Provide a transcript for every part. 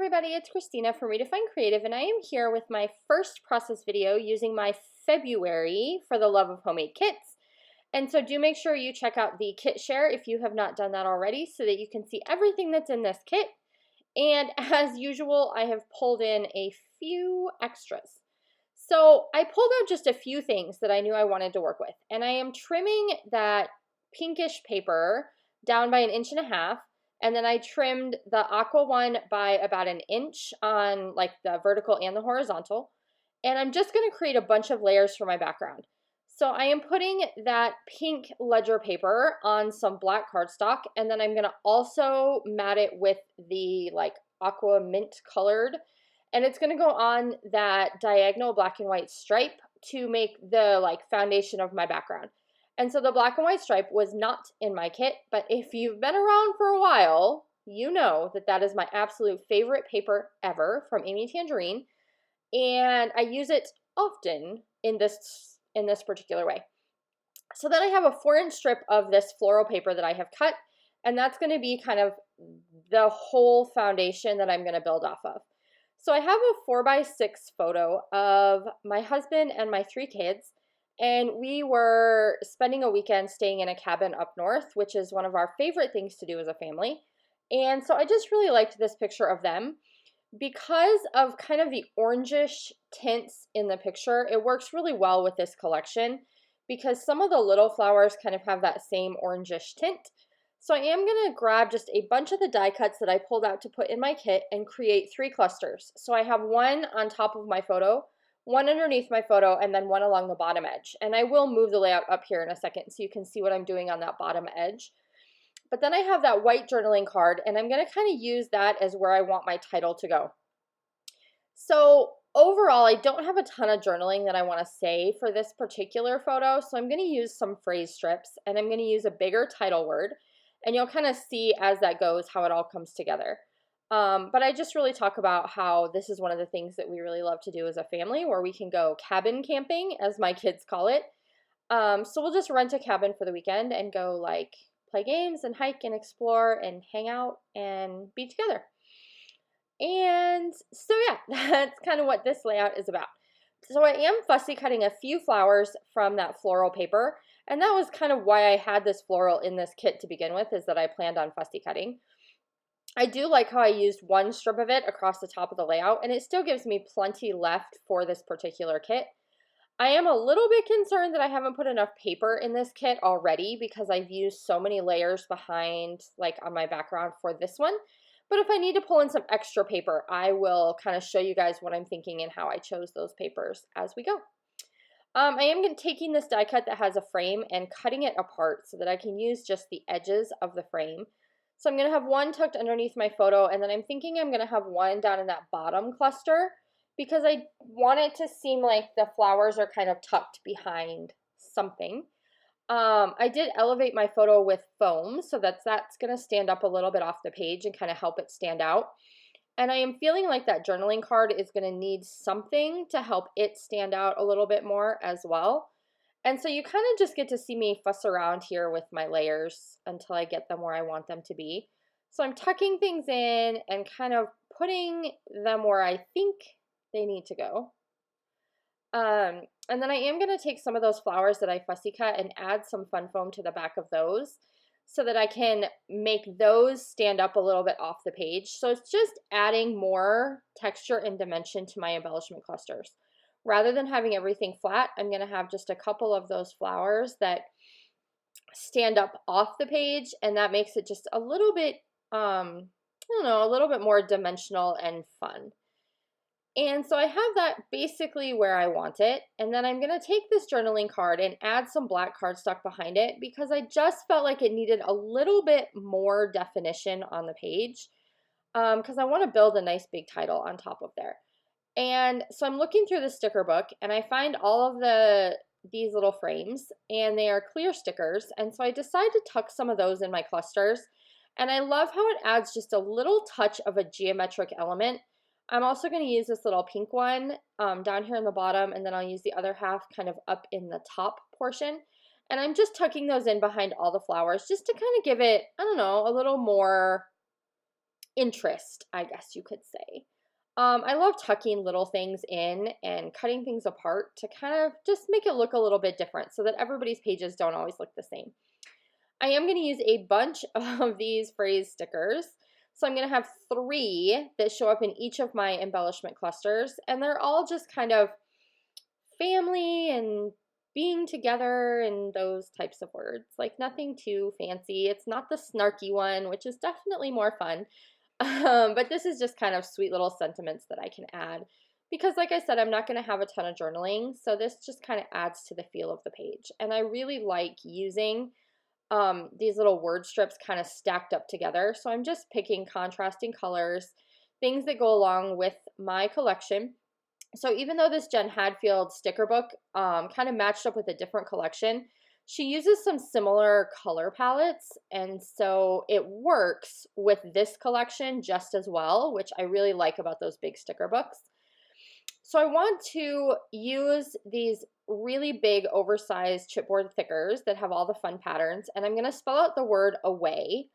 everybody, it's Christina from Redefine Creative, and I am here with my first process video using my February for the Love of Homemade kits. And so do make sure you check out the kit share if you have not done that already so that you can see everything that's in this kit. And as usual, I have pulled in a few extras. So I pulled out just a few things that I knew I wanted to work with, and I am trimming that pinkish paper down by 1.5 inches. And then I trimmed the aqua one by about 1 inch on like the vertical and the horizontal. And I'm just going to create a bunch of layers for my background. So I am putting that pink ledger paper on some black cardstock, and then I'm going to also mat it with the like aqua mint colored, and it's going to go on that diagonal black and white stripe to make the like foundation of my background. And so the black and white stripe was not in my kit, but if you've been around for a while, you know that that is my absolute favorite paper ever from Amy Tangerine, and I use it often in this particular way. So then I have a 4-inch strip of this floral paper that I have cut, and that's going to be kind of the whole foundation that I'm going to build off of. So I have a 4x6 photo of my husband and my 3 kids. And we were spending a weekend staying in a cabin up north, which is one of our favorite things to do as a family. And so I just really liked this picture of them. Because of kind of the orangish tints in the picture, it works really well with this collection because some of the little flowers kind of have that same orangish tint. So I am going to grab just a bunch of the die cuts that I pulled out to put in my kit and create 3 clusters. So I have one on top of my photo, one underneath my photo, and then one along the bottom edge. And I will move the layout up here in a second so you can see what I'm doing on that bottom edge. But then I have that white journaling card, and I'm going to kind of use that as where I want my title to go. So overall, I don't have a ton of journaling that I want to say for this particular photo, so I'm going to use some phrase strips, and I'm going to use a bigger title word, and you'll kind of see as that goes how it all comes together. But I just really talk about how this is one of the things that we really love to do as a family, where we can go cabin camping, as my kids call it. So we'll just rent a cabin for the weekend and go like play games and hike and explore and hang out and be together. And so yeah, that's kind of what this layout is about. So I am fussy cutting a few flowers from that floral paper, and that was kind of why I had this floral in this kit to begin with, is that I planned on fussy cutting. I do like how I used one strip of it across the top of the layout, and it still gives me plenty left for this particular kit. I am a little bit concerned that I haven't put enough paper in this kit already because I've used so many layers behind, like on my background for this one. But if I need to pull in some extra paper, I will kind of show you guys what I'm thinking and how I chose those papers as we go. I am taking this die cut that has a frame and cutting it apart so that I can use just the edges of the frame. So I'm going to have one tucked underneath my photo, and then I'm thinking I'm going to have one down in that bottom cluster because I want it to seem like the flowers are kind of tucked behind something. I did elevate my photo with foam so that's going to stand up a little bit off the page and kind of help it stand out. And I am feeling like that journaling card is going to need something to help it stand out a little bit more as well. And so you kind of just get to see me fuss around here with my layers until I get them where I want them to be. So I'm tucking things in and kind of putting them where I think they need to go. And then I am going to take some of those flowers that I fussy cut and add some fun foam to the back of those so that I can make those stand up a little bit off the page. So it's just adding more texture and dimension to my embellishment clusters. Rather than having everything flat, I'm going to have just a couple of those flowers that stand up off the page, and that makes it just a little bit, I don't know, a little bit more dimensional and fun. And so I have that basically where I want it, and then I'm going to take this journaling card and add some black cardstock behind it because I just felt like it needed a little bit more definition on the page because I want to build a nice big title on top of there. And so I'm looking through the sticker book, and I find all of these little frames, and they are clear stickers, and so I decided to tuck some of those in my clusters, and I love how it adds just a little touch of a geometric element. I'm also going to use this little pink one down here in the bottom, and then I'll use the other half kind of up in the top portion, and I'm just tucking those in behind all the flowers just to kind of give it, I don't know, a little more interest, I guess you could say. I love tucking little things in and cutting things apart to kind of just make it look a little bit different so that everybody's pages don't always look the same. I am going to use a bunch of these phrase stickers. So I'm going to have 3 that show up in each of my embellishment clusters, and they're all just kind of family and being together and those types of words. Like nothing too fancy. It's not the snarky one, which is definitely more fun. But this is just kind of sweet little sentiments that I can add. Because like I said, I'm not going to have a ton of journaling, so this just kind of adds to the feel of the page. And I really like using these little word strips kind of stacked up together. So I'm just picking contrasting colors, things that go along with my collection. So even though this Jen Hadfield sticker book kind of matched up with a different collection, she uses some similar color palettes, and so it works with this collection just as well, which I really like about those big sticker books. So I want to use these really big oversized chipboard thickers that have all the fun patterns, and I'm going to spell out the word away,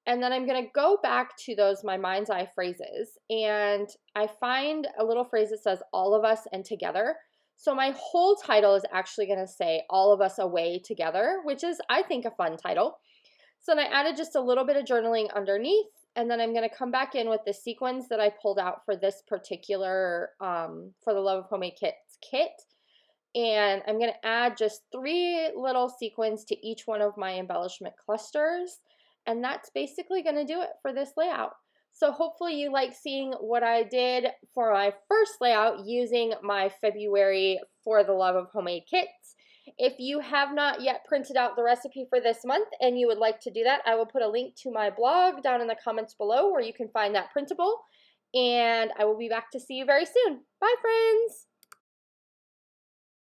and then I'm going to go back to those my mind's eye phrases, and I find a little phrase that says all of us and together. So my whole title is actually going to say all of us away together, which is, I think, a fun title. So then I added just a little bit of journaling underneath, and then I'm going to come back in with the sequins that I pulled out for this particular For the Love of Homemade Kits kit. And I'm going to add just 3 little sequins to each one of my embellishment clusters. And that's basically going to do it for this layout. So hopefully you like seeing what I did for my first layout using my February For the Love of Homemade Kits. If you have not yet printed out the recipe for this month and you would like to do that, I will put a link to my blog down in the comments below where you can find that printable. And I will be back to see you very soon. Bye, friends!